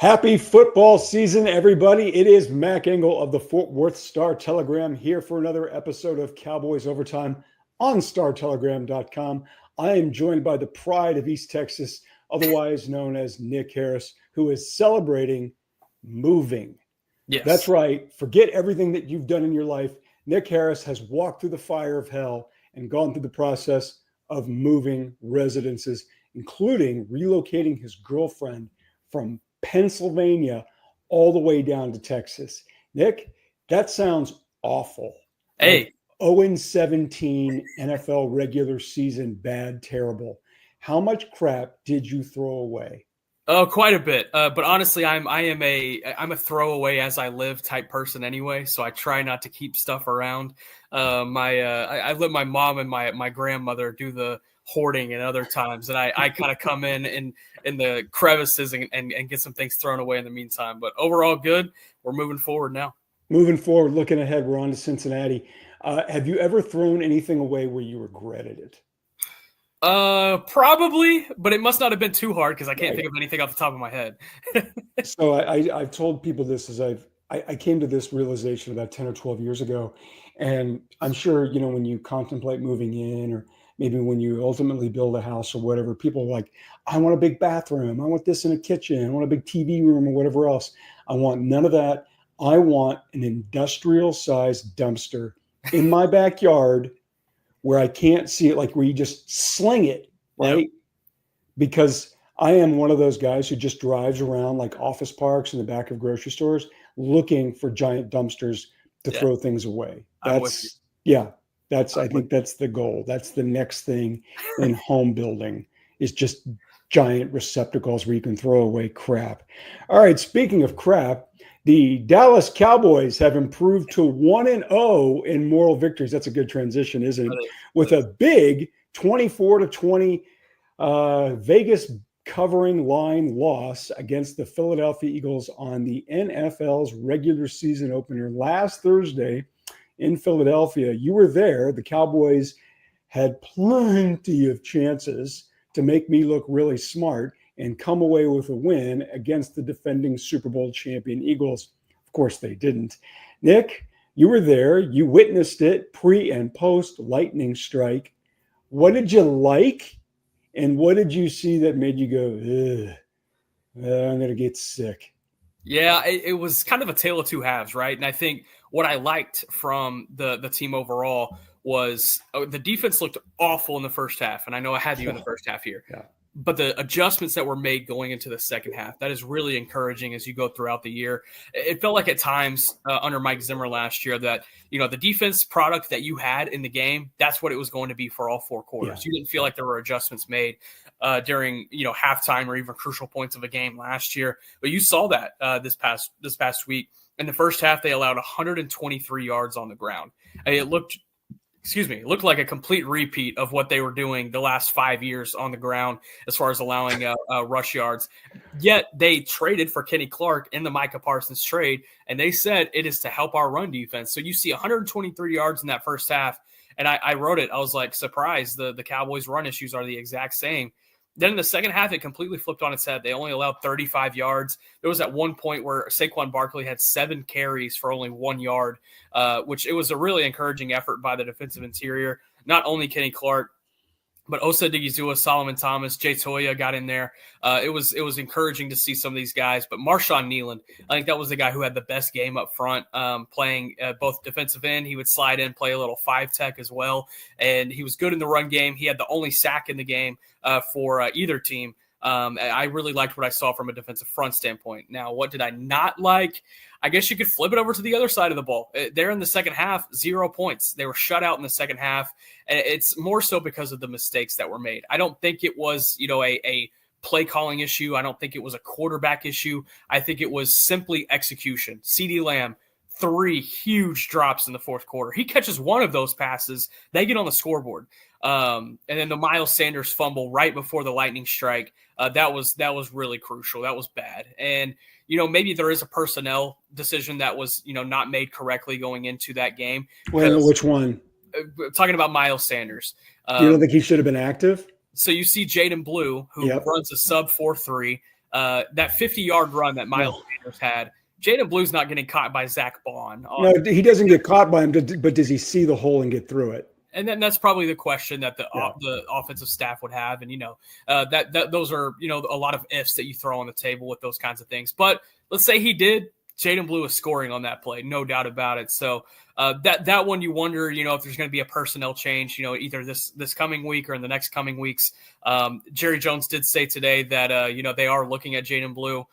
Happy football season, everybody. It is Mac Engel of the Fort Worth Star-Telegram here for another episode of Cowboys Overtime on StarTelegram.com. I am joined by the pride of East Texas, otherwise known as Nick Harris, who is celebrating moving. Yes. That's right. Forget everything that you've done in your life. Nick Harris has walked through the fire of hell and gone through the process of moving residences, including relocating his girlfriend from Pennsylvania all the way down to Texas. Nick, that sounds awful. Hey. 0-17 NFL regular season, bad, terrible. How much crap did you throw away? Oh, quite a bit. But honestly, I'm a throwaway as I live type person anyway. So I try not to keep stuff around. I let my mom and my grandmother do the hoarding and other times, and I kind of come in the crevices and get some things thrown away in the meantime. But overall, good. We're moving forward now. Moving forward, looking ahead, we're on to Cincinnati. Have you ever thrown anything away where you regretted it? Probably, but it must not have been too hard because I can't think of anything off the top of my head. So I've told people this as I came to this realization about 10 or 12 years ago. And I'm sure, when you contemplate moving in, or maybe when you ultimately build a house or whatever, people are like, I want a big bathroom. I want this in a kitchen. I want a big TV room or whatever else. I want none of that. I want an industrial sized dumpster in my backyard where I can't see it, like where you just sling it, right? Yep. Because I am one of those guys who just drives around like office parks in the back of grocery stores looking for giant dumpsters to throw things away. I think that's the goal. That's the next thing in home building, is just giant receptacles where you can throw away crap. All right, speaking of crap, the Dallas Cowboys have improved to 1-0 in moral victories. That's a good transition, isn't it? With a big 24-20 Vegas covering line loss against the Philadelphia Eagles on the NFL's regular season opener last Thursday in Philadelphia. You were there. The Cowboys had plenty of chances to make me look really smart and come away with a win against the defending Super Bowl champion Eagles. Of course, they didn't. Nick, you were there. You witnessed it, pre and post lightning strike. What did you like? And what did you see that made you go, I'm going to get sick? Yeah, it was kind of a tale of two halves, right? And I think what I liked from the team overall was the defense looked awful in the first half. And I know I had you in the first half here. Yeah. But the adjustments that were made going into the second half, that is really encouraging as you go throughout the year. It felt like at times under Mike Zimmer last year that, the defense product that you had in the game, that's what it was going to be for all four quarters. Yeah. You didn't feel like there were adjustments made during, halftime or even crucial points of a game last year. But you saw that this past week. In the first half, they allowed 123 yards on the ground. It looked like a complete repeat of what they were doing the last 5 years on the ground as far as allowing rush yards. Yet they traded for Kenny Clark in the Micah Parsons trade, and they said it is to help our run defense. So you see 123 yards in that first half, and I wrote it. I was like, surprised the Cowboys' run issues are the exact same. Then in the second half, it completely flipped on its head. They only allowed 35 yards. There was at one point where Saquon Barkley had 7 carries for only 1 yard, which it was a really encouraging effort by the defensive interior. Not only Kenny Clark, but Osa Digizua, Solomon Thomas, Jay Toya got in there. It was encouraging to see some of these guys. But Marshawn Nealon, I think that was the guy who had the best game up front, playing both defensive end. He would slide in, play a little 5-tech as well. And he was good in the run game. He had the only sack in the game for either team. I really liked what I saw from a defensive front standpoint. Now, what did I not like? I guess you could flip it over to the other side of the ball. There in the second half, 0 points. They were shut out in the second half. And it's more so because of the mistakes that were made. I don't think it was, a play calling issue. I don't think it was a quarterback issue. I think it was simply execution. CeeDee Lamb, 3 huge drops in the fourth quarter. He catches one of those passes. They get on the scoreboard. And then the Miles Sanders fumble right before the lightning strike. That was really crucial. That was bad. And, maybe there is a personnel decision that was, not made correctly going into that game. Well, which one? Talking about Miles Sanders. You don't think he should have been active? So you see Jaden Blue, who runs a sub 4.3. that 50-yard run that Miles Sanders had. Jaden Blue's not getting caught by Zach Bond. No, he doesn't get caught by him, but does he see the hole and get through it? And then that's probably the question that the offensive staff would have. And, that those are, a lot of ifs that you throw on the table with those kinds of things. But let's say he did. Jaden Blue is scoring on that play, no doubt about it. So that one you wonder, if there's going to be a personnel change, either this coming week or in the next coming weeks. Jerry Jones did say today that, they are looking at Jaden Blue.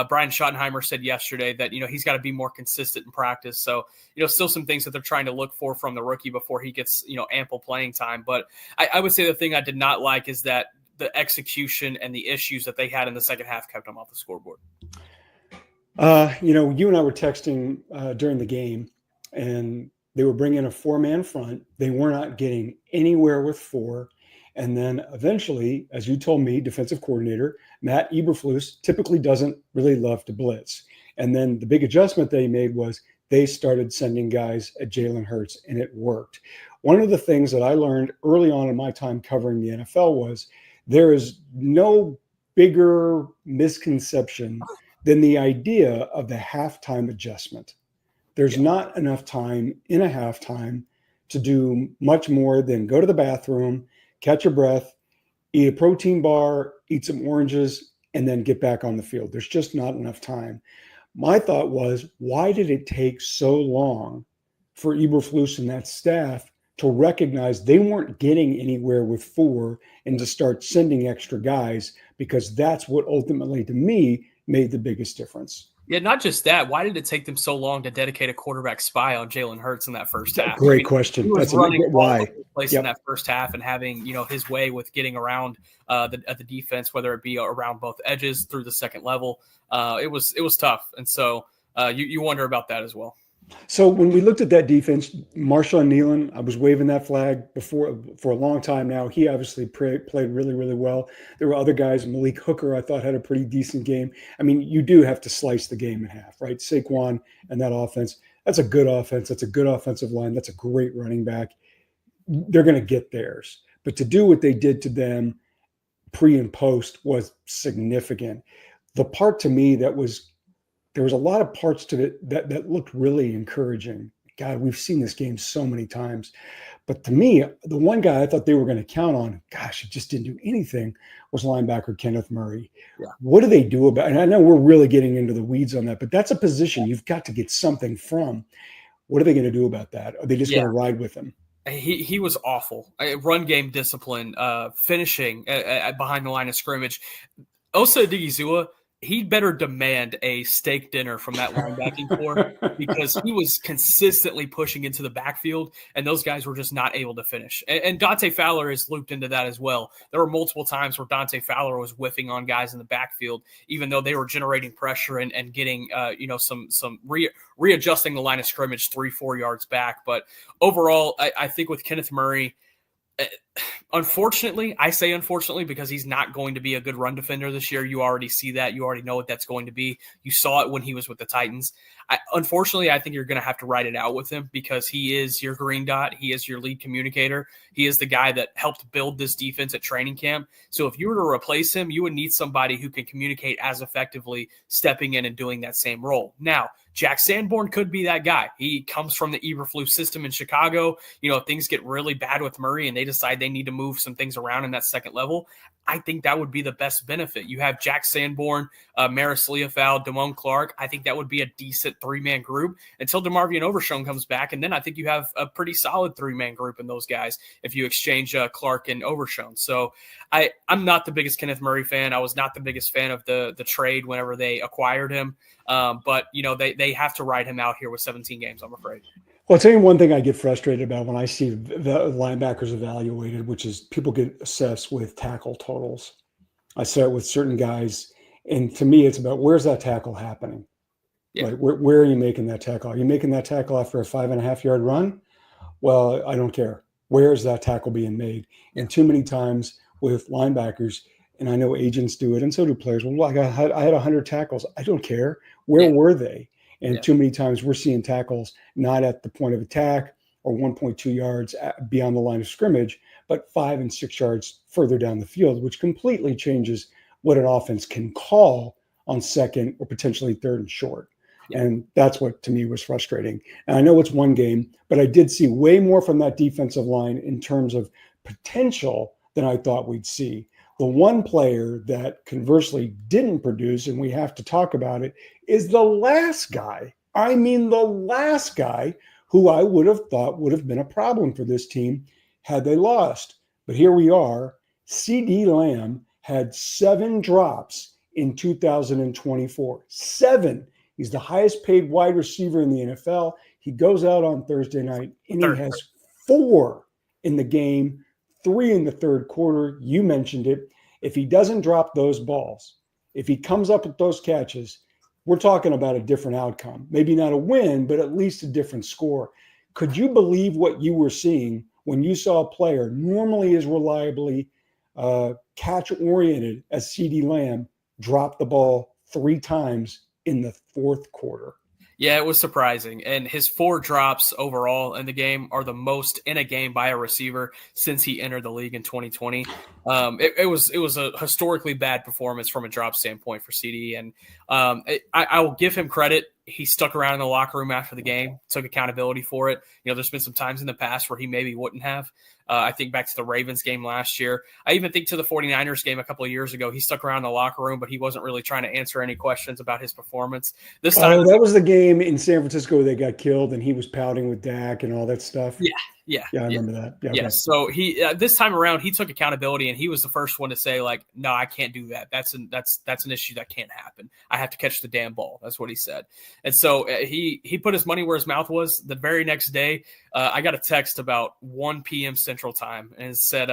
Brian Schottenheimer said yesterday that, he's got to be more consistent in practice. So, still some things that they're trying to look for from the rookie before he gets, ample playing time. But I would say the thing I did not like is that the execution and the issues that they had in the second half kept them off the scoreboard. You and I were texting during the game, and they were bringing a 4-man front. They were not getting anywhere with 4. And then eventually, as you told me, defensive coordinator, Matt Eberflus typically doesn't really love to blitz. And then the big adjustment they made was they started sending guys at Jalen Hurts, and it worked. One of the things that I learned early on in my time covering the NFL was there is no bigger misconception than the idea of the halftime adjustment. There's not enough time in a halftime to do much more than go to the bathroom, catch your breath, eat a protein bar, eat some oranges, and then get back on the field. There's just not enough time. My thought was, why did it take so long for Eberflus and that staff to recognize they weren't getting anywhere with 4 and to start sending extra guys? Because that's what ultimately, to me, made the biggest difference. Yeah, not just that. Why did it take them so long to dedicate a quarterback spy on Jalen Hurts in that first half? Great question. He was running why in that first half and having his way with getting around the defense, whether it be around both edges through the second level. It was tough, and so you wonder about that as well. So when we looked at that defense, Marshawn Nealon, I was waving that flag before for a long time now. He obviously played really, really well. There were other guys. Malik Hooker, I thought, had a pretty decent game. I mean, you do have to slice the game in half, right? Saquon and that offense, that's a good offense. That's a good offensive line. That's a great running back. They're going to get theirs. But to do what they did to them pre and post was significant. The part to me there was a lot of parts to it that looked really encouraging. God, we've seen this game so many times. But to me, the one guy I thought they were going to count on, gosh, he just didn't do anything, was linebacker Kenneth Murray. Yeah. What do they do about it? And I know we're really getting into the weeds on that, but that's a position you've got to get something from. What are they going to do about that? Are they just going to ride with him? He was awful. Run game discipline, finishing behind the line of scrimmage. Osa Odighizuwa, he'd better demand a steak dinner from that linebacking core because he was consistently pushing into the backfield, and those guys were just not able to finish. And Dante Fowler is looped into that as well. There were multiple times where Dante Fowler was whiffing on guys in the backfield, even though they were generating pressure and getting some readjusting the line of scrimmage 3-4 yards back. But overall, I think with Kenneth Murray, unfortunately, I say unfortunately because he's not going to be a good run defender this year. You already see that. You already know what that's going to be. You saw it when he was with the Titans. Unfortunately, I think you're going to have to ride it out with him because he is your green dot. He is your lead communicator. He is the guy that helped build this defense at training camp. So if you were to replace him, you would need somebody who can communicate as effectively, stepping in and doing that same role. Now, Jack Sanborn could be that guy. He comes from the Eberflus system in Chicago. If things get really bad with Murray and they decide they need to move some things around in that second level, I think that would be the best benefit. You have Jack Sanborn, Maris Leofau, Damone Clark. I think that would be a decent 3-man group until DeMarvion Overshown comes back. And then I think you have a pretty solid 3-man group in those guys if you exchange Clark and Overshown. So I'm not the biggest Kenneth Murray fan. I was not the biggest fan of the trade whenever they acquired him. But they have to ride him out here with 17 games, I'm afraid. Well, I'll tell you one thing I get frustrated about when I see the linebackers evaluated, which is people get assessed with tackle totals. I saw it with certain guys, and to me, it's about where's that tackle happening? Yeah. Like, where are you making that tackle? Are you making that tackle after a 5.5-yard run? Well, I don't care. Where is that tackle being made? And too many times with linebackers, and I know agents do it, and so do players. Well, I had 100 tackles. I don't care. Where were they? And too many times we're seeing tackles not at the point of attack or 1.2 yards beyond the line of scrimmage, but 5 and 6 yards further down the field, which completely changes what an offense can call on second or potentially third and short. Yeah. And that's what to me was frustrating. And I know it's one game, but I did see way more from that defensive line in terms of potential than I thought we'd see. The one player that conversely didn't produce, and we have to talk about it, is the last guy. I mean, the last guy who I would have thought would have been a problem for this team had they lost. But here we are. CeeDee Lamb had 7 drops in 2024. 7. He's the highest paid wide receiver in the NFL. He goes out on Thursday night and he has 4 in the game, 3 in the third quarter. You mentioned it. If he doesn't drop those balls, if he comes up with those catches, we're talking about a different outcome. Maybe not a win, but at least a different score. Could you believe what you were seeing when you saw a player normally as reliably catch-oriented as CeeDee Lamb drop the ball 3 times in the fourth quarter? Yeah, it was surprising. And his 4 drops overall in the game are the most in a game by a receiver since he entered the league in 2020. It was a historically bad performance from a drop standpoint for CeeDee. And I will give him credit. He stuck around in the locker room after the game, took accountability for it. There's been some times in the past where he maybe wouldn't have. I think back to the Ravens game last year. I even think to the 49ers game a couple of years ago, he stuck around in the locker room, but he wasn't really trying to answer any questions about his performance. This time, that was the game in San Francisco where they got killed and he was pouting with Dak and all that stuff. Yeah, I remember that. Yeah, okay. So he this time around he took accountability and he was the first one to say like, no, I can't do that. That's an issue that can't happen. I have to catch the damn ball. That's what he said. And so he put his money where his mouth was. The very next day, I got a text about 1 p.m. Central Time and it said,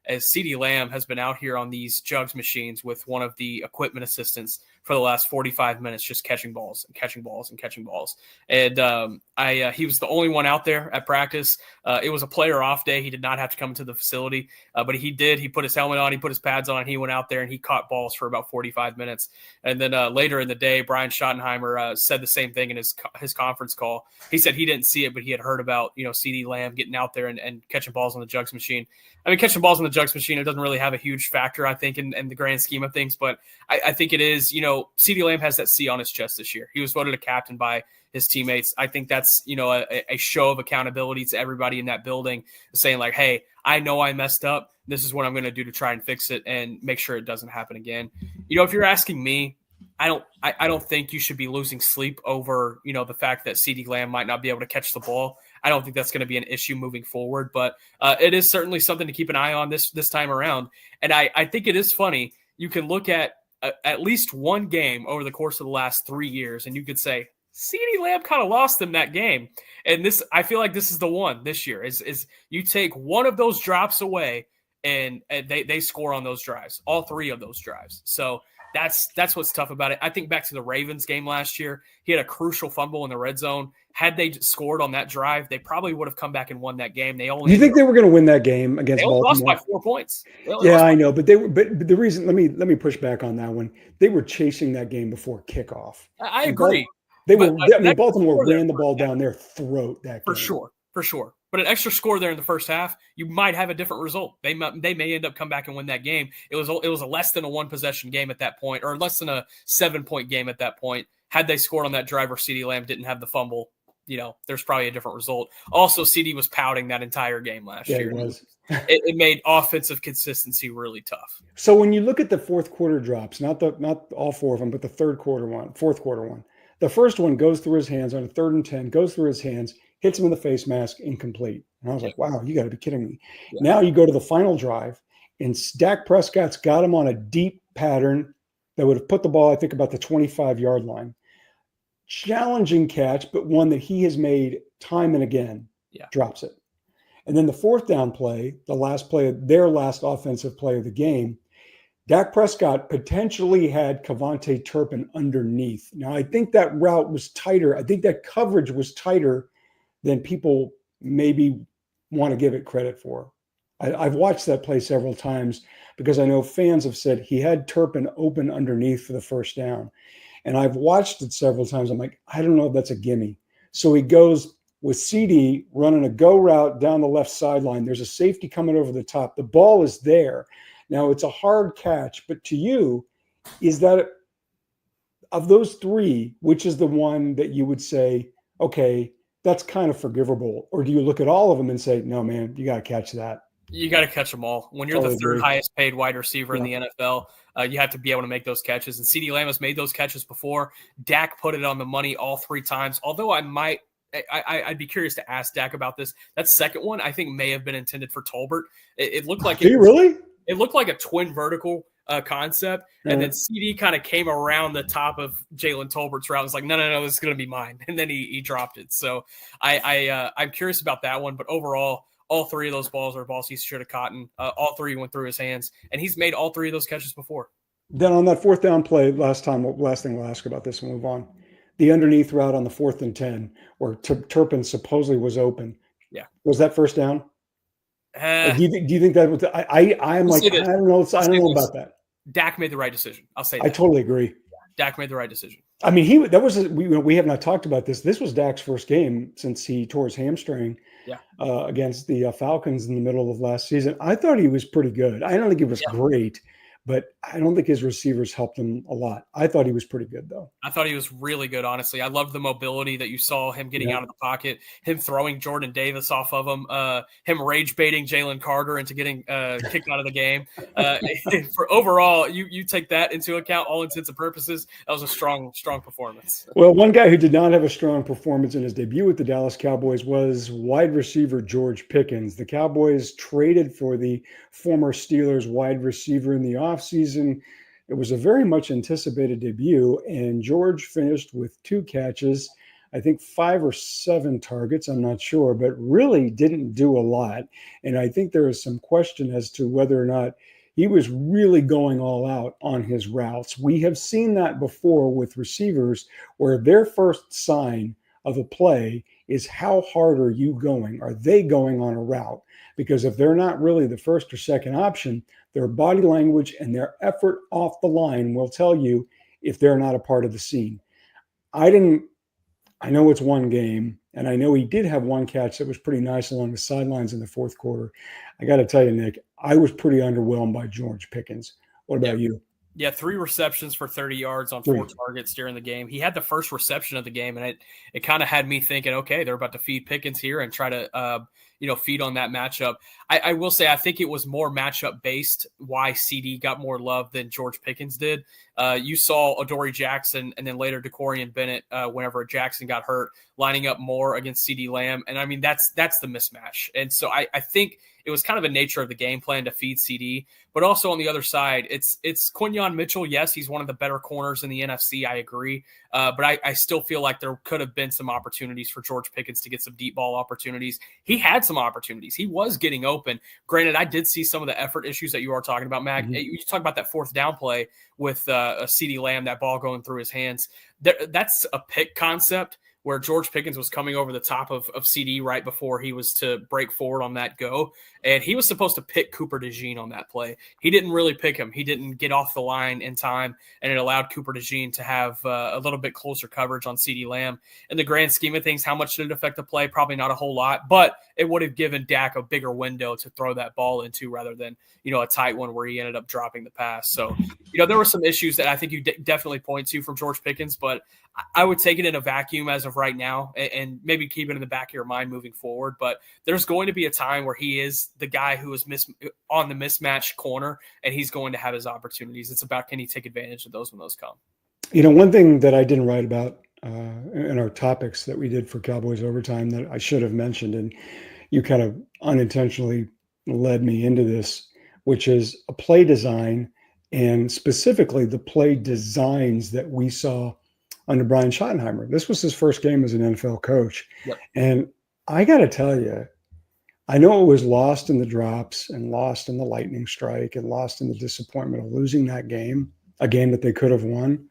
as CeeDee Lamb has been out here on these jugs machines with one of the equipment assistants for the last 45 minutes, just catching balls and catching balls and catching balls. And he was the only one out there at practice. It was a player off day. He did not have to come to the facility, but he did. He put his helmet on, he put his pads on, and he went out there and he caught balls for about 45 minutes. And then later in the day, Brian Schottenheimer said the same thing in his conference call. He said he didn't see it, but he had heard about, CeeDee Lamb getting out there and catching balls on the jugs machine. I mean, catching balls on the jugs machine, it doesn't really have a huge factor, I think, in the grand scheme of things. But I think it is, CeeDee Lamb has that C on his chest this year. He was voted a captain by his teammates. I think that's, a show of accountability to everybody in that building, saying like, hey, I know I messed up. This is what I'm going to do to try and fix it and make sure it doesn't happen again. If you're asking me, I don't think you should be losing sleep over, the fact that CeeDee Lamb might not be able to catch the ball. I don't think that's going to be an issue moving forward, but it is certainly something to keep an eye on this time around. And I think it is funny. You can look at least one game over the course of the last 3 years, and you could say CeeDee Lamb kind of lost them that game. And I feel like this is the one this year. Is you take one of those drops away, and they score on those drives, all 3 of those drives. So that's what's tough about it. I think back to the Ravens game last year. He had a crucial fumble in the red zone. Had they scored on that drive, they probably would have come back and won that game. Do you think they were going to win that game against Baltimore? They lost by 4 points. Yeah, I know, but the reason, let me push back on that one. They were chasing that game before kickoff. I agree. Baltimore ran the ball down their throat that game. For sure. But an extra score there in the first half, you might have a different result. They may end up come back and win that game. It was a less than a 1-possession game at that point, or less than a 7-point game at that point. Had they scored on that drive where CeeDee Lamb didn't have the fumble, there's probably a different result. Also, CeeDee was pouting that entire game last year. It was. it made offensive consistency really tough. So when you look at the fourth quarter drops, not all 4 of them, but the fourth quarter one, the first one goes through his hands on a 3rd and 10, goes through his hands, hits him in the face mask, incomplete. And I was like, wow, you got to be kidding me. Yeah. Now you go to the final drive, and Dak Prescott's got him on a deep pattern that would have put the ball, I think, about the 25-yard line. Challenging catch, but one that he has made time and again. Yeah. Drops it. And then the 4th down play, their last offensive play of the game, Dak Prescott potentially had Kevontae Turpin underneath. Now, I think that route was tighter. I think that coverage was tighter than people maybe want to give it credit for. I've watched that play several times because I know fans have said he had Turpin open underneath for the first down. And I've watched it several times. I'm like, I don't know if that's a gimme. So he goes with CeeDee running a go route down the left sideline. There's a safety coming over the top. The ball is there. Now, it's a hard catch, but to you, is that of those three, which is the one that you would say, okay, that's kind of forgivable? Or do you look at all of them and say, no, man, you got to catch that? You got to catch them all. When you're Totally the third agree. highest paid wide receiver in the NFL, you have to be able to make those catches. And CeeDee Lamb has made those catches before. Dak put it on the money all three times. Although I'd be curious to ask Dak about this. That second one, I think, may have been intended for Tolbert. It looked like really? It looked like a twin vertical concept, and then CD kind of came around the top of Jalen Tolbert's route. Was like, no, this is going to be mine, and then he dropped it. So I'm curious about that one, but overall, all three of those balls are balls he should have caught. All three went through his hands, and he's made all three of those catches before. Then on that fourth down play, last thing we'll ask about this and move on. The underneath route on the 4th and 10, where Turpin supposedly was open. Yeah, was that first down? Do you think that was? I'm like, I don't know. I don't know about that. Dak made the right decision. I'll say that. I totally agree. Dak made the right decision. I mean, we have not talked about this. This was Dak's first game since he tore his hamstring against the Falcons in the middle of last season. I thought he was pretty good. I don't think he was great, but I don't think his receivers helped him a lot. I thought he was pretty good, though. I thought he was really good, honestly. I loved the mobility that you saw, him getting out of the pocket, him throwing Jordan Davis off of him, him rage baiting Jalen Carter into getting kicked out of the game. For overall, you take that into account, all intents and purposes, that was a strong performance. Well, one guy who did not have a strong performance in his debut with the Dallas Cowboys was wide receiver George Pickens. The Cowboys traded for the former Steelers wide receiver in the offseason. It was a very much anticipated debut, and George finished with 2 catches, I think 5 or 7 targets, I'm not sure, but really didn't do a lot. And I think there is some question as to whether or not he was really going all out on his routes. We have seen that before with receivers where their first sign of a play is how hard are you going? Are they going on a route? Because if they're not really the first or second option, their body language and their effort off the line will tell you if they're not a part of the scene. I know it's one game, and I know he did have one catch that was pretty nice along the sidelines in the fourth quarter. I got to tell you, Nick, I was pretty underwhelmed by George Pickens. What about you? Yeah, 3 receptions for 30 yards on 4 targets during the game. He had the first reception of the game, and it kind of had me thinking, okay, they're about to feed Pickens here and try to feed on that matchup. I will say I think it was more matchup based why CD got more love than George Pickens did. You saw Adoree Jackson and then later DeCorian Bennett whenever Jackson got hurt lining up more against CeeDee Lamb, and I mean that's the mismatch. And so I think it was kind of a nature of the game plan to feed CD, but also on the other side, it's Quinyon Mitchell. Yes, he's one of the better corners in the NFC. I agree. But I still feel like there could have been some opportunities for George Pickens to get some deep ball opportunities. He had some opportunities. He was getting open. Granted, I did see some of the effort issues that you are talking about, Mag. Mm-hmm. You talk about that 4th down play with a CeeDee Lamb, that ball going through his hands. That's a pick concept where George Pickens was coming over the top of CD right before he was to break forward on that go. And he was supposed to pick Cooper DeJean on that play. He didn't really pick him. He didn't get off the line in time, and it allowed Cooper DeJean to have a little bit closer coverage on CeeDee Lamb. In the grand scheme of things, how much did it affect the play? Probably not a whole lot, but it would have given Dak a bigger window to throw that ball into rather than, a tight one where he ended up dropping the pass. So, there were some issues that I think you definitely point to from George Pickens, but I would take it in a vacuum as of right now and maybe keep it in the back of your mind moving forward. But there's going to be a time where he is the guy who is on the mismatched corner, and he's going to have his opportunities. It's about, can he take advantage of those when those come? One thing that I didn't write about in our topics that we did for Cowboys Overtime that I should have mentioned, and you kind of unintentionally led me into this, which is a play design, and specifically the play designs that we saw under Brian Schottenheimer. This was his first game as an NFL coach. Yep. And I got to tell you, I know it was lost in the drops and lost in the lightning strike and lost in the disappointment of losing that game, a game that they could have won.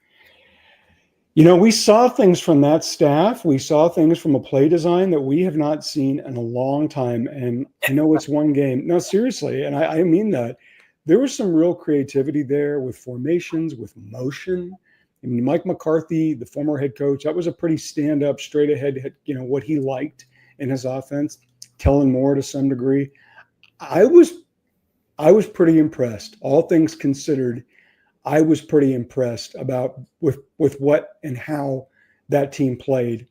We saw things from that staff. We saw things from a play design that we have not seen in a long time. And I know it's one game. No, seriously. And I mean that. There was some real creativity there with formations, with motion. I mean, Mike McCarthy, the former head coach, that was a pretty stand-up, straight-ahead, what he liked in his offense. Kellen Moore to some degree. I was pretty impressed. All things considered, I was pretty impressed with what and how that team played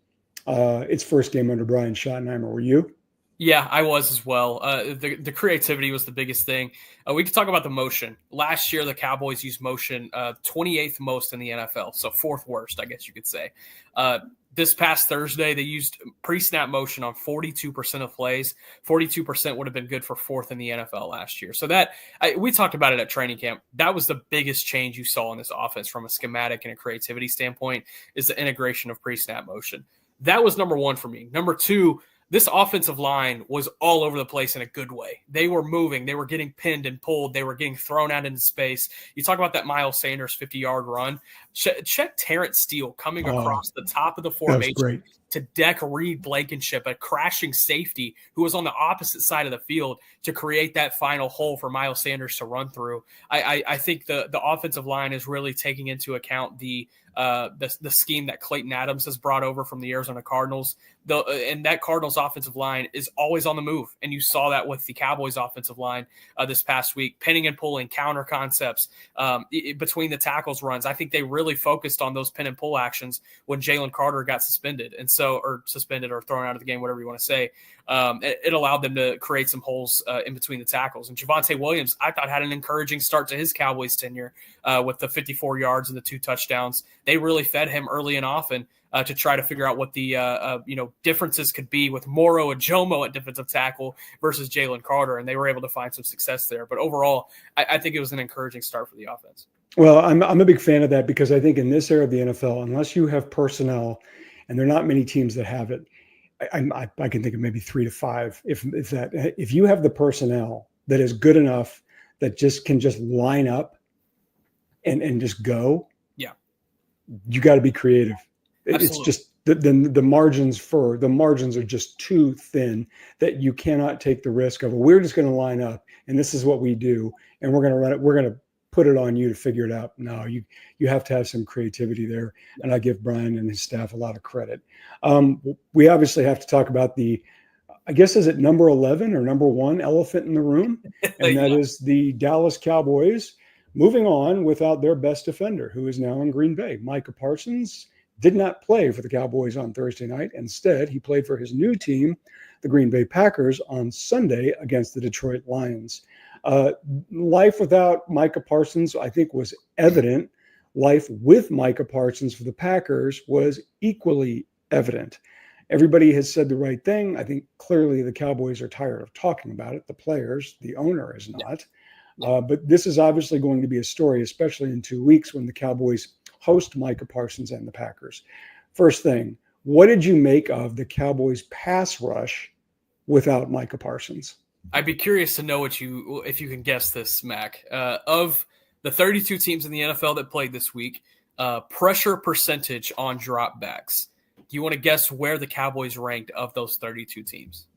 its first game under Brian Schottenheimer. Were you? Yeah, I was as well. The creativity was the biggest thing. We could talk about the motion. Last year, the Cowboys used motion 28th most in the NFL, so fourth worst, I guess you could say. This past Thursday, they used pre-snap motion on 42% of plays. 42% would have been good for fourth in the NFL last year. So we talked about it at training camp. That was the biggest change you saw in this offense from a schematic and a creativity standpoint, is the integration of pre-snap motion. That was number one for me. Number two, this offensive line was all over the place in a good way. They were moving. They were getting pinned and pulled. They were getting thrown out into space. You talk about that Miles Sanders 50-yard run. Check Terrence Steele coming across the top of the formation to deck Reed Blankenship, a crashing safety who was on the opposite side of the field, to create that final hole for Miles Sanders to run through. I think the offensive line is really taking into account the scheme that Clayton Adams has brought over from the Arizona Cardinals. And that Cardinals offensive line is always on the move. And you saw that with the Cowboys offensive line this past week, pinning and pulling, counter concepts between the tackles runs. I think they really focused on those pin and pull actions when Jalen Carter got suspended. And so, or suspended or thrown out of the game, whatever you want to say. It allowed them to create some holes in between the tackles. And Javonte Williams, I thought, had an encouraging start to his Cowboys tenure with the 54 yards and the 2 touchdowns. They really fed him early and often to try to figure out what the differences could be with Moro Ajomo at defensive tackle versus Jalen Carter, and they were able to find some success there. But overall, I think it was an encouraging start for the offense. Well, I'm a big fan of that, because I think in this era of the NFL, unless you have personnel, and there are not many teams that have it, I can think of maybe 3 to 5. If you have the personnel that is good enough that can just line up and just go, yeah, you got to be creative. Absolutely. It's just the margins are just too thin that you cannot take the risk of, we're just going to line up and this is what we do and we're going to run it. We're going to put it on you to figure it out. No, you have to have some creativity there. And I give Brian and his staff a lot of credit. We obviously have to talk about I guess, is it number 11 or number 1 elephant in the room? And that is the Dallas Cowboys moving on without their best defender, who is now in Green Bay. Micah Parsons did not play for the Cowboys on Thursday night. Instead, he played for his new team, the Green Bay Packers, on Sunday against the Detroit Lions. Life without Micah Parsons, I think, was evident. Life with Micah Parsons for the Packers was equally evident. Everybody has said the right thing. I think clearly the Cowboys are tired of talking about it. The players, the owner is not. But this is obviously going to be a story, especially in 2 weeks when the Cowboys host Micah Parsons and the Packers. First thing, what did you make of the Cowboys pass rush without Micah Parsons? I'd be curious to know if you can guess this, Mac. Of the 32 teams in the NFL that played this week, pressure percentage on dropbacks. Do you want to guess where the Cowboys ranked of those 32 teams?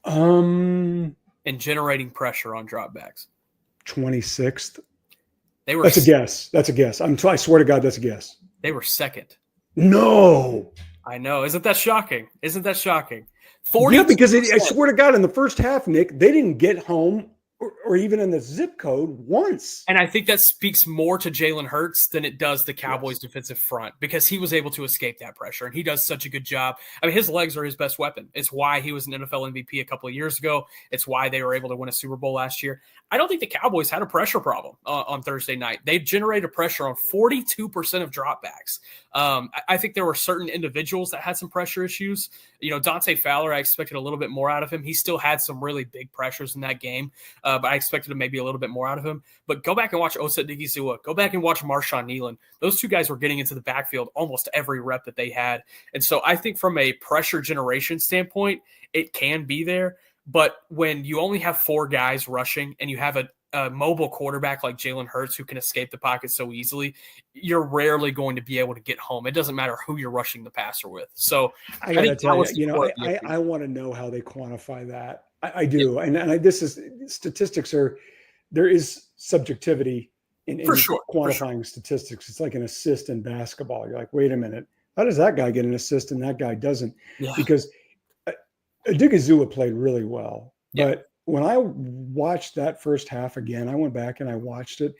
In generating pressure on dropbacks. 26th. That's a guess. That's a guess. I swear to God, that's a guess. They were second. No. I know. Isn't that shocking? 40%. Yeah, because I swear to God, in the first half, Nick, they didn't get home or even in the zip code once. And I think that speaks more to Jalen Hurts than it does the Cowboys' defensive front, because he was able to escape that pressure, and he does such a good job. I mean, his legs are his best weapon. It's why he was an NFL MVP a couple of years ago. It's why they were able to win a Super Bowl last year. I don't think the Cowboys had a pressure problem on Thursday night. They generated pressure on 42% of dropbacks. I think there were certain individuals that had some pressure issues. Dante Fowler, I expected a little bit more out of him. He still had some really big pressures in that game, but I expected maybe a little bit more out of him. But go back and watch Osa Digizua. Go back and watch Marshawn Nealon. Those two guys were getting into the backfield almost every rep that they had. And so I think from a pressure generation standpoint, it can be there. But when you only have 4 guys rushing and you have a mobile quarterback like Jalen Hurts who can escape the pocket so easily, you're rarely going to be able to get home. It doesn't matter who you're rushing the passer with. So I got to tell you, I want to know how they quantify that. I do. Yeah. This is statistics there is subjectivity in quantifying statistics. It's like an assist in basketball. You're like, wait a minute, how does that guy get an assist and that guy doesn't? Yeah. Because Digizua played really well, but when I watched that first half again, I went back and I watched it.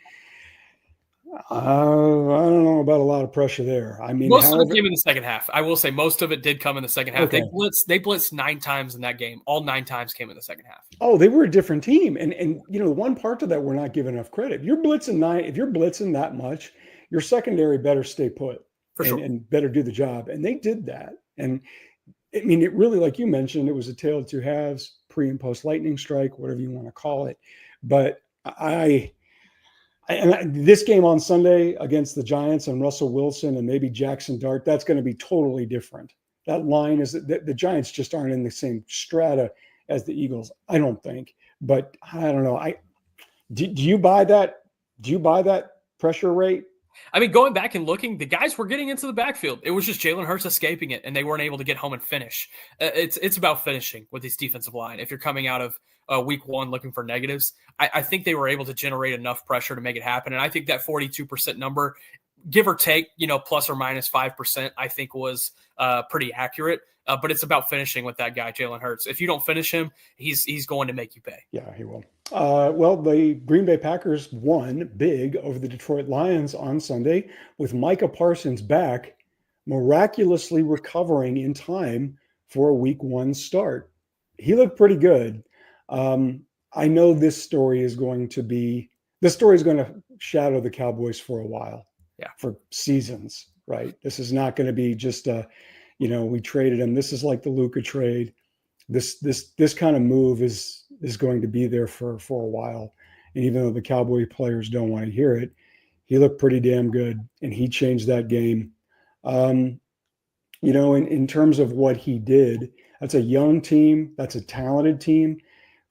I don't know about a lot of pressure there. I mean, Most of it came in the second half. I will say most of it did come in the second half. Okay. They blitzed 9 times in that game. All 9 times came in the second half. Oh, they were a different team. And one part to that we're not giving enough credit. If you're blitzing that much, your secondary better stay put and better do the job. And they did that. And I mean, it really, like you mentioned, it was a tale of two halves, pre and post lightning strike, whatever you want to call it. But this game on Sunday against the Giants and Russell Wilson and maybe Jackson Dart, that's going to be totally different. That line is the Giants just aren't in the same strata as the Eagles, I don't think. But I don't know. Do you buy that? Do you buy that pressure rate? I mean, going back and looking, the guys were getting into the backfield. It was just Jalen Hurts escaping it, and they weren't able to get home and finish. It's about finishing with this defensive line. If you're coming out of week 1 looking for negatives, I think they were able to generate enough pressure to make it happen. And I think that 42% number, give or take, plus or minus 5%, I think was pretty accurate. But it's about finishing with that guy, Jalen Hurts. If you don't finish him, he's going to make you pay. Yeah, he will. Well, the Green Bay Packers won big over the Detroit Lions on Sunday with Micah Parsons back, miraculously recovering in time for a week 1 start. He looked pretty good. I know this story is going to shadow the Cowboys for a while. Yeah. For seasons, right? This is not going to be just we traded him. This is like the Luka trade. This kind of move is going to be there for a while. And even though the Cowboy players don't want to hear it, he looked pretty damn good, and he changed that game. In terms of what he did, that's a young team. That's a talented team.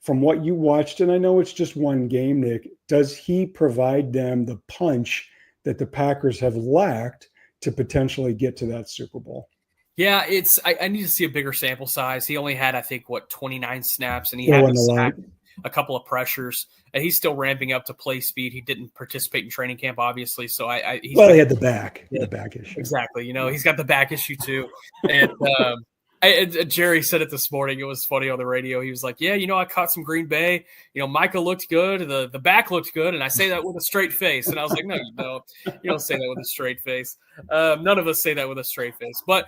From what you watched, and I know it's just one game, Nick, does he provide them the punch that the Packers have lacked to potentially get to that Super Bowl? Yeah, I need to see a bigger sample size. He only had, I think, 29 snaps, and he had a couple of pressures, and he's still ramping up to play speed. He didn't participate in training camp, obviously, so he had the back issue. Exactly. He's got the back issue too. And Jerry said it this morning. It was funny on the radio. He was like, yeah, I caught some Green Bay. Micah looked good. The back looked good. And I say that with a straight face. And I was like, no, you don't. You don't say that with a straight face. None of us say that with a straight face. But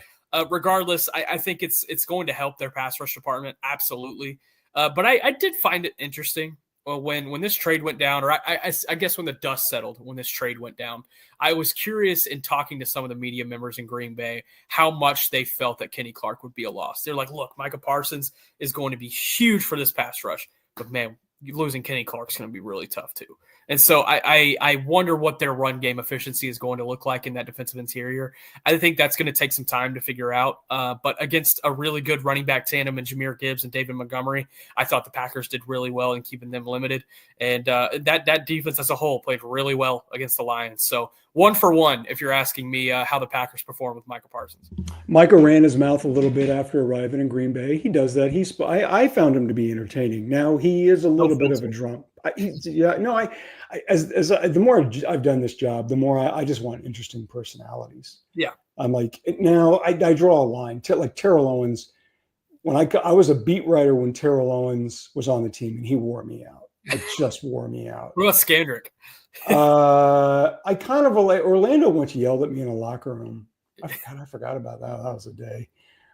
regardless, I think it's going to help their pass rush department. Absolutely. But I did find it interesting when this trade went down, or I guess when the dust settled, when this trade went down. I was curious in talking to some of the media members in Green Bay how much they felt that Kenny Clark would be a loss. They're like, look, Micah Parsons is going to be huge for this pass rush, but man, losing Kenny Clark's going to be really tough too. And so I wonder what their run game efficiency is going to look like in that defensive interior. I think that's going to take some time to figure out. But against a really good running back tandem in Jahmyr Gibbs and David Montgomery, I thought the Packers did really well in keeping them limited. And that defense as a whole played really well against the Lions. So 1 for 1, if you're asking me how the Packers perform with Micah Parsons. Micah ran his mouth a little bit after arriving in Green Bay. He does that. I found him to be entertaining. Now he is a little bit of a drum. The more I've done this job, the more I just want interesting personalities. Yeah. I'm like, now I draw a line. Like Terrell Owens, when I was a beat writer when Terrell Owens was on the team, and he wore me out. It just wore me out. What about Skandrick? I kind of Orlando once yelled at me in a locker room. I forgot about that. That was a day.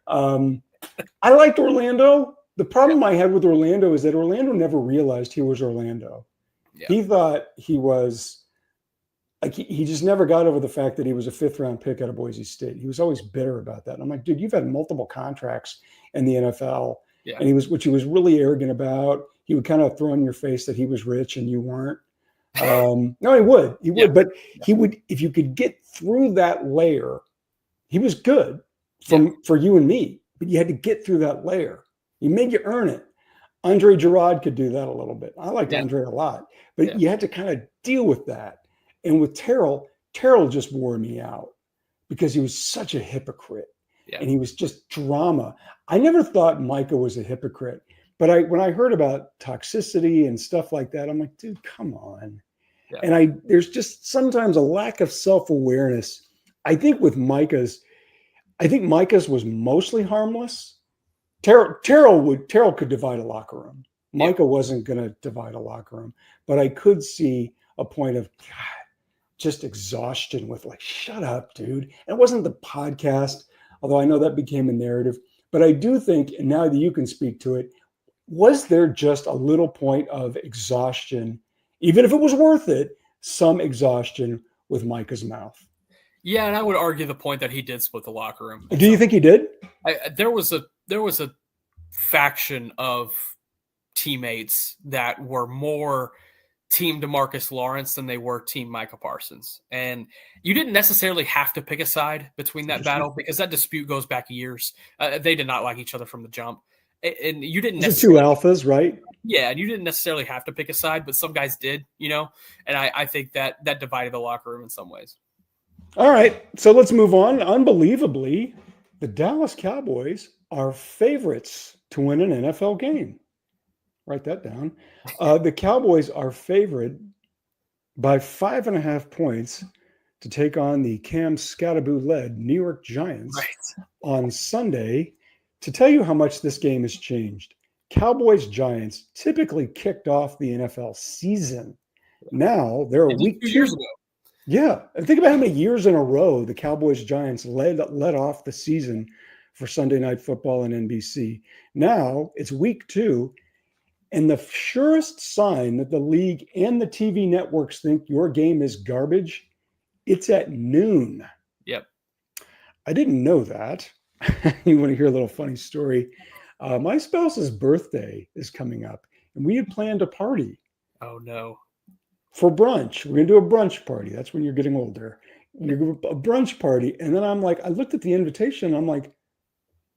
I liked Orlando. The problem I had with Orlando is that Orlando never realized he was Orlando. Yeah. He thought he was like, he just never got over the fact that he was a 5th round pick out of Boise State. He was always bitter about that. And I'm like, dude, you've had multiple contracts in the NFL. Yeah. And which he was really arrogant about. He would kind of throw in your face that he was rich and you weren't. No, he would, yeah. But he would, if you could get through that layer, he was good for you and me, but you had to get through that layer. He made you earn it. Andre Gerard could do that a little bit. I liked Andre a lot, but you had to kind of deal with that. And with Terrell just wore me out because he was such a hypocrite and he was just drama. I never thought Micah was a hypocrite, but when I heard about toxicity and stuff like that, I'm like, dude, come on. Yeah. And there's just sometimes a lack of self-awareness. I think Micah's was mostly harmless. Terrell could divide a locker room. Micah wasn't going to divide a locker room, but I could see a point of, God, just exhaustion with like, shut up, dude. And it wasn't the podcast, although I know that became a narrative. But I do think, and now that you can speak to it, was there just a little point of exhaustion, even if it was worth it, some exhaustion with Micah's mouth? Yeah, and I would argue the point that he did split the locker room. Do you think he did? There was a faction of teammates that were more team DeMarcus Lawrence than they were team Micah Parsons. And you didn't necessarily have to pick a side between that battle because that dispute goes back years. They did not like each other from the jump. And you didn't necessarily – two alphas, right? Yeah, and you didn't necessarily have to pick a side, but some guys did, and I think that divided the locker room in some ways. All right, so let's move on. Unbelievably, the Dallas Cowboys are favorites to win an NFL game. Write that down. The Cowboys are favored by 5.5 points to take on the Cam Scatterboo-led New York Giants on Sunday. To tell you how much this game has changed, Cowboys-Giants typically kicked off the NFL season. Now they're a week 2 years ago. Yeah, and think about how many years in a row the Cowboys-Giants led off the season for Sunday Night Football and NBC. Now it's week 2. And the surest sign that the league and the TV networks think your game is garbage, it's at noon. Yep. I didn't know that. You want to hear a little funny story? My spouse's birthday is coming up, and we had planned a party. Oh, no. For brunch. We're going to do a brunch party. That's when you're getting older. You're going to a brunch party. And then I looked at the invitation. I'm like,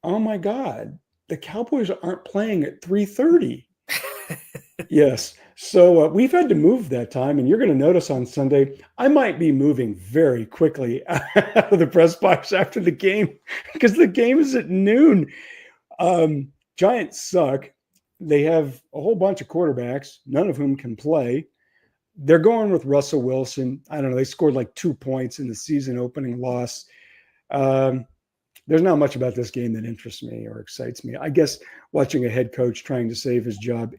oh, my God, the Cowboys aren't playing at 3:30. Yes. So we've had to move that time, and you're going to notice on Sunday, I might be moving very quickly out of the press box after the game because the game is at noon. Giants suck. They have a whole bunch of quarterbacks, none of whom can play. They're going with Russell Wilson. I don't know. They scored like 2 points in the season opening loss. There's not much about this game that interests me or excites me. I guess watching a head coach trying to save his job.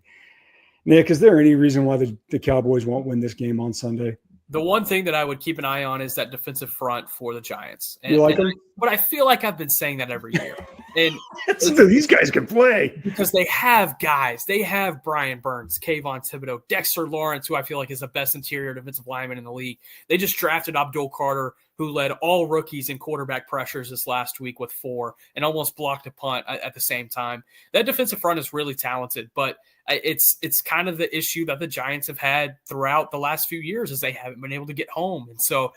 Nick, is there any reason why the Cowboys won't win this game on Sunday? The one thing that I would keep an eye on is that defensive front for the Giants. You like them? But I feel like I've been saying that every year. And these guys can play. Because they have guys. They have Brian Burns, Kayvon Thibodeau, Dexter Lawrence, who I feel like is the best interior defensive lineman in the league. They just drafted Abdul Carter, who led all rookies in quarterback pressures this last week with 4 and almost blocked a punt at the same time. That defensive front is really talented, but it's kind of the issue that the Giants have had throughout the last few years is they haven't been able to get home. And so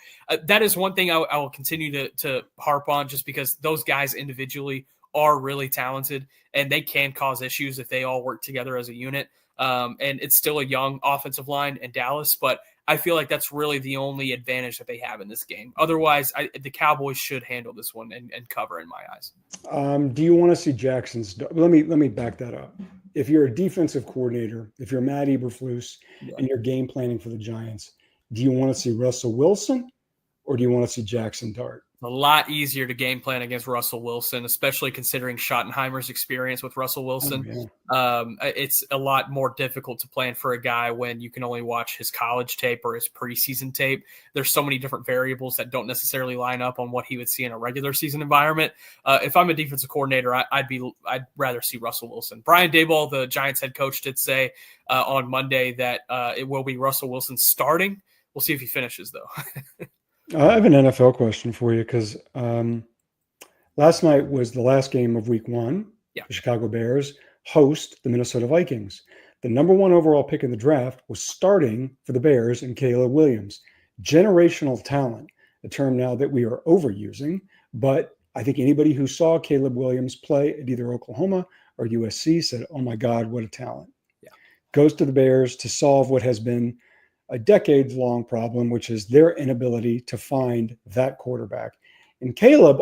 that is one thing I will continue to harp on just because those guys individually are really talented and they can cause issues if they all work together as a unit. And it's still a young offensive line in Dallas, but I feel like that's really the only advantage that they have in this game. Otherwise, the Cowboys should handle this one and cover in my eyes. Do you want to see Jackson's – let me back that up. If you're a defensive coordinator, if you're Matt Eberflus and you're game planning for the Giants, do you want to see Russell Wilson or do you want to see Jackson Dart? A lot easier to game plan against Russell Wilson, especially considering Schottenheimer's experience with Russell Wilson. Oh, yeah. It's a lot more difficult to plan for a guy when you can only watch his college tape or his preseason tape. There's so many different variables that don't necessarily line up on what he would see in a regular season environment. If I'm a defensive coordinator, I'd rather see Russell Wilson. Brian Daboll, the Giants head coach, did say on Monday that it will be Russell Wilson starting. We'll see if he finishes, though. I have an NFL question for you because last night was the last game of week 1. Yeah. The Chicago Bears host the Minnesota Vikings. The number 1 overall pick in the draft was starting for the Bears and Caleb Williams. Generational talent, a term now that we are overusing, but I think anybody who saw Caleb Williams play at either Oklahoma or USC said, oh my God, what a talent. Yeah. Goes to the Bears to solve what has been a decades-long problem, which is their inability to find that quarterback. And Caleb,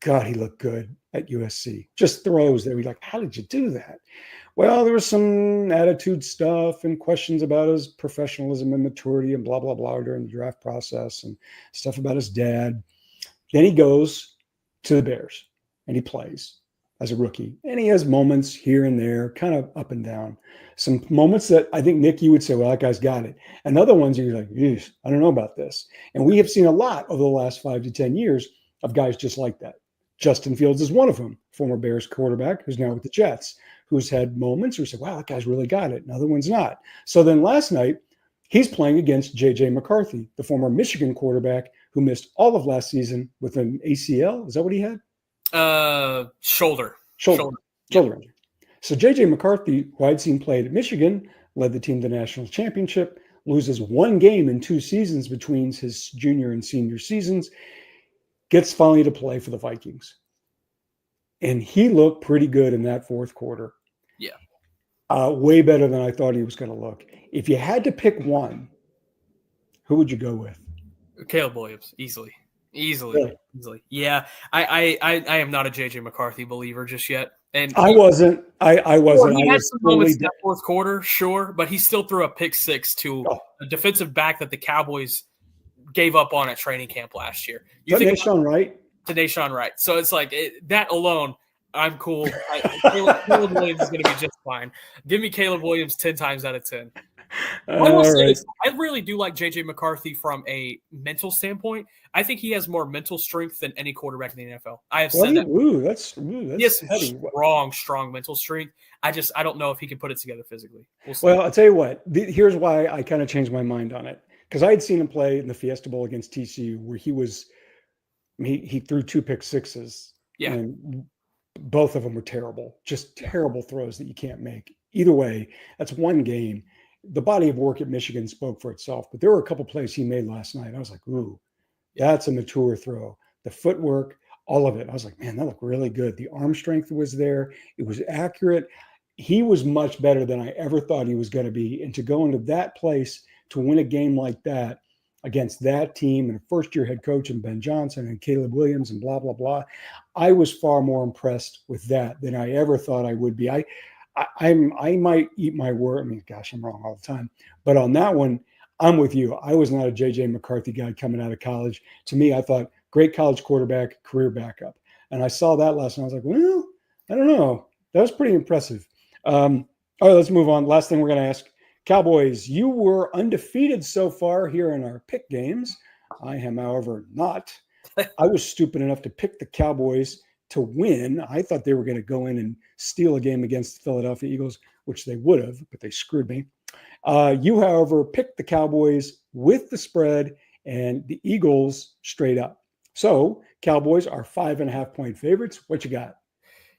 God, he looked good at USC. Just throws that we're like, how did you do that? Well, there was some attitude stuff and questions about his professionalism and maturity and blah, blah, blah during the draft process and stuff about his dad. Then he goes to the Bears and he plays. as a rookie. And he has moments here and there, kind of up and down. Some moments that I think, Nick, you would say, well, that guy's got it. And other ones you're like, I don't know about this. And we have seen a lot over the last 5 to 10 years of guys just like that. Justin Fields is one of them, former Bears quarterback who's now with the Jets, who's had moments where you say, wow, that guy's really got it. And other ones not. So then last night, he's playing against J.J. McCarthy, the former Michigan quarterback who missed all of last season with an ACL. Is that what he had? Shoulder injury. So J.J. McCarthy, who I'd seen played at Michigan, led the team to the national championship, loses one game in 2 seasons between his junior and senior seasons, gets finally to play for the Vikings. And he looked pretty good in that fourth quarter. Yeah. Way better than I thought he was going to look. If you had to pick one, who would you go with? Caleb Williams, easily. Really? Easily. Yeah. I am not a JJ McCarthy believer just yet. And I wasn't. I wasn't. He I had was some moments in that fourth quarter, sure, but he still threw a pick six to a defensive back that the Cowboys gave up on at training camp last year. You think Deshaun Wright? To Deshaun Wright. So it's like that alone, I'm cool. Caleb Williams is going to be just fine. Give me Caleb Williams 10 times out of 10. I will say this, I really do like J.J. McCarthy from a mental standpoint. I think he has more mental strength than any quarterback in the NFL. I have said that. That's he has heavy. strong mental strength. I don't know if he can put it together physically. Well, I'll tell you what. Here's why I kind of changed my mind on it. Because I had seen him play in the Fiesta Bowl against TCU where he threw 2 pick sixes. Yeah. And both of them were terrible. Just terrible throws that you can't make. Either way, that's one game. The body of work at Michigan spoke for itself, but there were a couple plays he made last night. I was like, ooh, that's a mature throw. The footwork, all of it. I was like, man, that looked really good. The arm strength was there. It was accurate. He was much better than I ever thought he was going to be. And to go into that place to win a game like that against that team and a first-year head coach and Ben Johnson and Caleb Williams and blah, blah, blah, I was far more impressed with that than I ever thought I would be. I might eat my word. I mean, gosh, I'm wrong all the time. But on that one, I'm with you. I was not a J.J. McCarthy guy coming out of college. To me, I thought great college quarterback, career backup. And I saw that last night. I was like, well, I don't know. That was pretty impressive. All right, let's move on. Last thing we're going to ask. Cowboys, you were undefeated so far here in our pick games. I am, however, not. I was stupid enough to pick the Cowboys to win. I thought they were going to go in and steal a game against the Philadelphia Eagles, which they would have, but they screwed me. You, however, picked the Cowboys with the spread and the Eagles straight up. So Cowboys are 5.5-point favorites. What you got?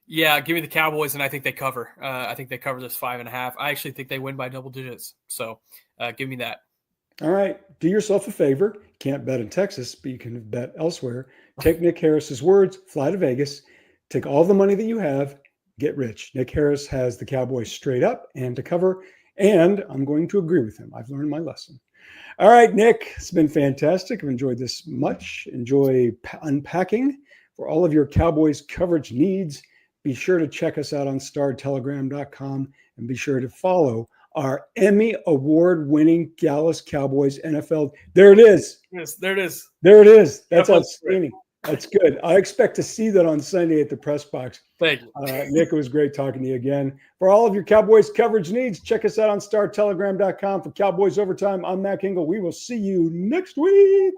Yeah, give me the Cowboys, and I think they cover. I think they cover this 5.5. I actually think they win by double digits. So give me that. All right. Do yourself a favor. Can't bet in Texas, but you can bet elsewhere. Take Nick Harris's words, fly to Vegas, take all the money that you have, get rich. Nick Harris has the Cowboys straight up and to cover, and I'm going to agree with him. I've learned my lesson. All right, Nick, it's been fantastic. I've enjoyed this much. Enjoy unpacking. For all of your Cowboys coverage needs, be sure to check us out on startelegram.com and be sure to follow our Emmy Award-winning Dallas Cowboys NFL. There it is. Yes, there it is. There it is. That's outstanding. That's good. I expect to see that on Sunday at the press box. Thank you. Nick, it was great talking to you again. For all of your Cowboys coverage needs, check us out on startelegram.com. For Cowboys Overtime, I'm Mac Engel. We will see you next week.